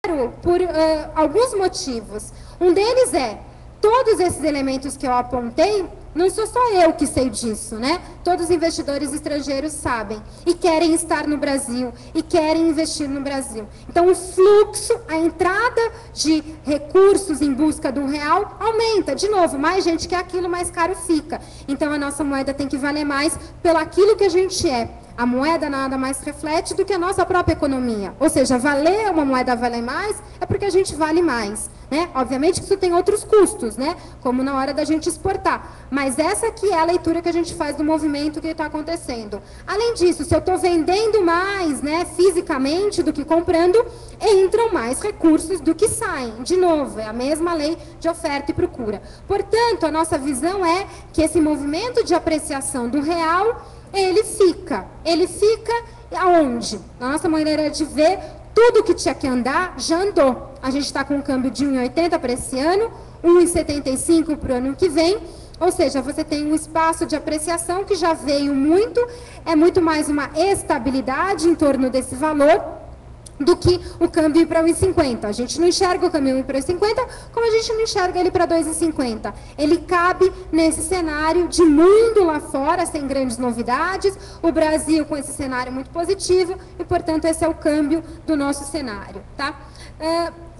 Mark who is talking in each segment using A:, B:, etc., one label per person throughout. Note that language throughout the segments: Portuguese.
A: por alguns motivos. Um deles é, todos esses elementos que eu apontei, não sou só eu que sei disso, né? Todos os investidores estrangeiros sabem e querem estar no Brasil e querem investir no Brasil. Então, o fluxo, a entrada de recursos em busca do real aumenta. De novo, mais gente quer aquilo, mais caro fica. Então, a nossa moeda tem que valer mais pelo aquilo que a gente é. A moeda nada mais reflete do que a nossa própria economia. Ou seja, uma moeda valer mais é porque a gente vale mais, né? Obviamente que isso tem outros custos, né? Como na hora da gente exportar. Mas essa aqui é a leitura que a gente faz do movimento que está acontecendo. Além disso, se eu estou vendendo mais, né, fisicamente do que comprando, entram mais recursos do que saem. De novo, é a mesma lei de oferta e procura. Portanto, a nossa visão é que esse movimento de apreciação do real, ele fica aonde? Na nossa maneira de ver, tudo que tinha que andar, já andou. A gente está com um câmbio de 1,80 para esse ano, 1,75 para o ano que vem, ou seja, você tem um espaço de apreciação que já veio muito, é muito mais uma estabilidade em torno desse valor, do que o câmbio ir para 1,50. A gente não enxerga o câmbio ir para 1,50, como a gente não enxerga ele para 2,50. Ele cabe nesse cenário de mundo lá fora, sem grandes novidades, o Brasil com esse cenário muito positivo, e, portanto, esse é o câmbio do nosso cenário. Tá?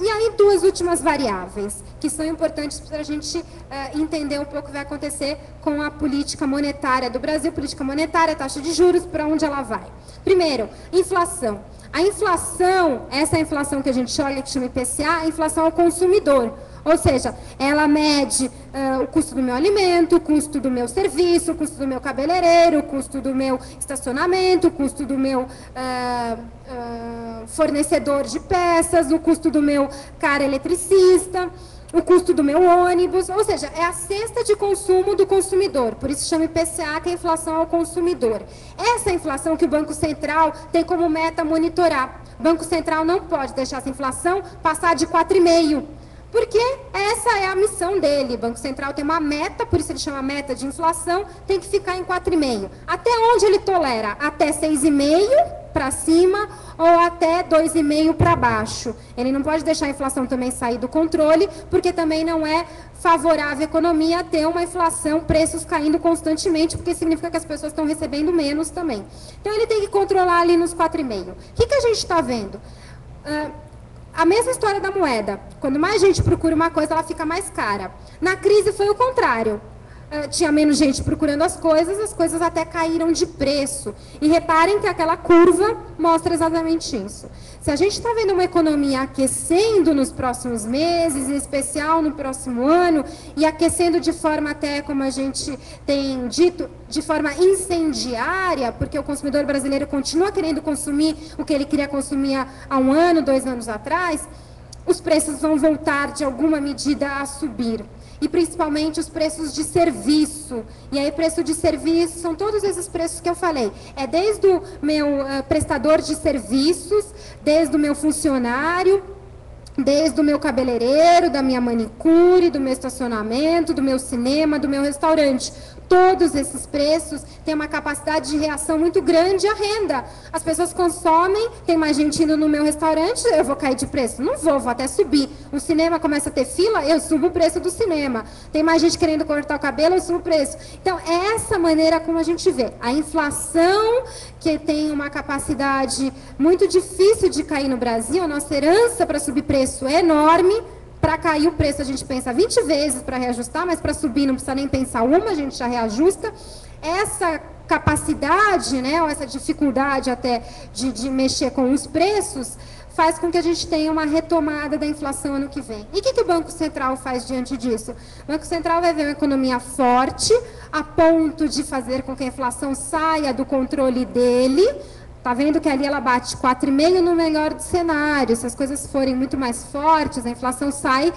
A: E aí, duas últimas variáveis, que são importantes para a gente entender um pouco o que vai acontecer com a política monetária do Brasil, política monetária, taxa de juros, para onde ela vai. Primeiro, inflação. A inflação, essa inflação que a gente olha, que chama IPCA, a inflação ao consumidor. Ou seja, ela mede o custo do meu alimento, o custo do meu serviço, o custo do meu cabeleireiro, o custo do meu estacionamento, o custo do meu fornecedor de peças, o custo do meu cara eletricista, o custo do meu ônibus, ou seja, é a cesta de consumo do consumidor, por isso chama IPCA, que é a inflação ao consumidor. Essa inflação que o Banco Central tem como meta monitorar. O Banco Central não pode deixar essa inflação passar de 4,5%, porque essa é a missão dele. O Banco Central tem uma meta, por isso ele chama meta de inflação, tem que ficar em 4,5%. Até onde ele tolera? Até 6,5% para cima ou até 2,5% para baixo. Ele não pode deixar a inflação também sair do controle, porque também não é favorável à economia ter uma inflação, preços caindo constantemente, porque significa que as pessoas estão recebendo menos também. Então, ele tem que controlar ali nos 4,5%. O que a gente está vendo? A mesma história da moeda. Quando mais gente procura uma coisa, ela fica mais cara. Na crise foi o contrário. Tinha menos gente procurando as coisas até caíram de preço. E reparem que aquela curva mostra exatamente isso. Se a gente está vendo uma economia aquecendo nos próximos meses, em especial no próximo ano, e aquecendo de forma até, como a gente tem dito, de forma incendiária, porque o consumidor brasileiro continua querendo consumir o que ele queria consumir há 1 ano, 2 anos atrás, os preços vão voltar de alguma medida a subir. E principalmente os preços de serviço. E aí, preço de serviço são todos esses preços que eu falei. É desde o meu prestador de serviços, desde o meu funcionário, desde o meu cabeleireiro, da minha manicure, do meu estacionamento, do meu cinema, do meu restaurante. Todos esses preços têm uma capacidade de reação muito grande à renda. As pessoas consomem, tem mais gente indo no meu restaurante, eu vou cair de preço? Não vou até subir. O cinema começa a ter fila, eu subo o preço do cinema. Tem mais gente querendo cortar o cabelo, eu subo o preço. Então, é essa maneira como a gente vê. A inflação, que tem uma capacidade muito difícil de cair no Brasil, a nossa herança para subir preço é enorme. Para cair o preço, a gente pensa 20 vezes para reajustar, mas para subir não precisa nem pensar uma, a gente já reajusta. Essa capacidade, né, ou essa dificuldade até de mexer com os preços, faz com que a gente tenha uma retomada da inflação ano que vem. E o que o Banco Central faz diante disso? O Banco Central vai ver uma economia forte, a ponto de fazer com que a inflação saia do controle dele. Está vendo que ali ela bate 4,5% no melhor dos cenários. Se as coisas forem muito mais fortes, a inflação sai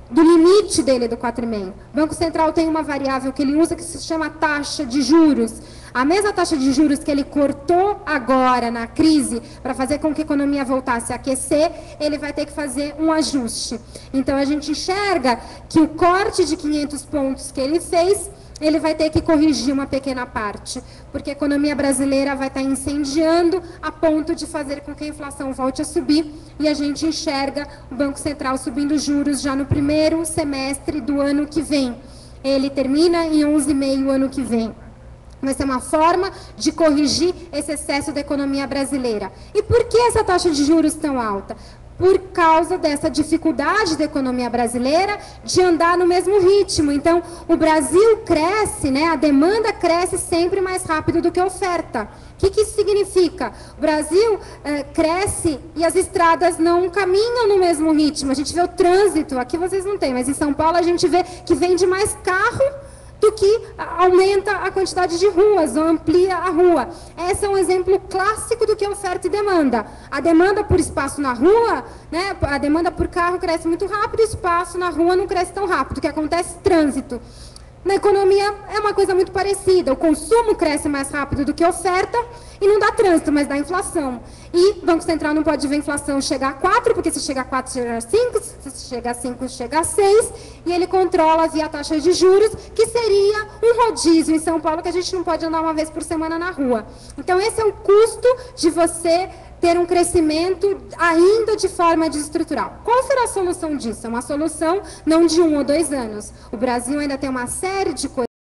A: do limite dele do 4,5%. O Banco Central tem uma variável que ele usa que se chama taxa de juros. A mesma taxa de juros que ele cortou agora na crise para fazer com que a economia voltasse a aquecer, ele vai ter que fazer um ajuste. Então, a gente enxerga que o corte de 500 pontos que ele fez ele vai ter que corrigir uma pequena parte, porque a economia brasileira vai estar incendiando a ponto de fazer com que a inflação volte a subir, e a gente enxerga o Banco Central subindo juros já no primeiro semestre do ano que vem. Ele termina em 11,5% o ano que vem. Vai ser uma forma de corrigir esse excesso da economia brasileira. E por que essa taxa de juros tão alta? Por causa dessa dificuldade da economia brasileira de andar no mesmo ritmo. Então, o Brasil cresce, né? A demanda cresce sempre mais rápido do que a oferta. O que isso significa? O Brasil cresce e as estradas não caminham no mesmo ritmo. A gente vê o trânsito, aqui vocês não têm, mas em São Paulo a gente vê que vende mais carro do que aumenta a quantidade de ruas, ou amplia a rua. Esse é um exemplo clássico do que é oferta e demanda. A demanda por espaço na rua, né, a demanda por carro cresce muito rápido, o espaço na rua não cresce tão rápido, o que acontece? Trânsito. Na economia é uma coisa muito parecida, o consumo cresce mais rápido do que a oferta e não dá trânsito, mas dá inflação. E o Banco Central não pode ver a inflação chegar a 4, porque se chegar a 4, chega a 5, se chegar a 5, chega a 6, e ele controla via taxa de juros, que seria um rodízio em São Paulo, que a gente não pode andar uma vez por semana na rua. Então esse é o custo de você ter um crescimento ainda de forma desestrutural. Qual será a solução disso? É uma solução não de 1 ou 2 anos. O Brasil ainda tem uma série de coisas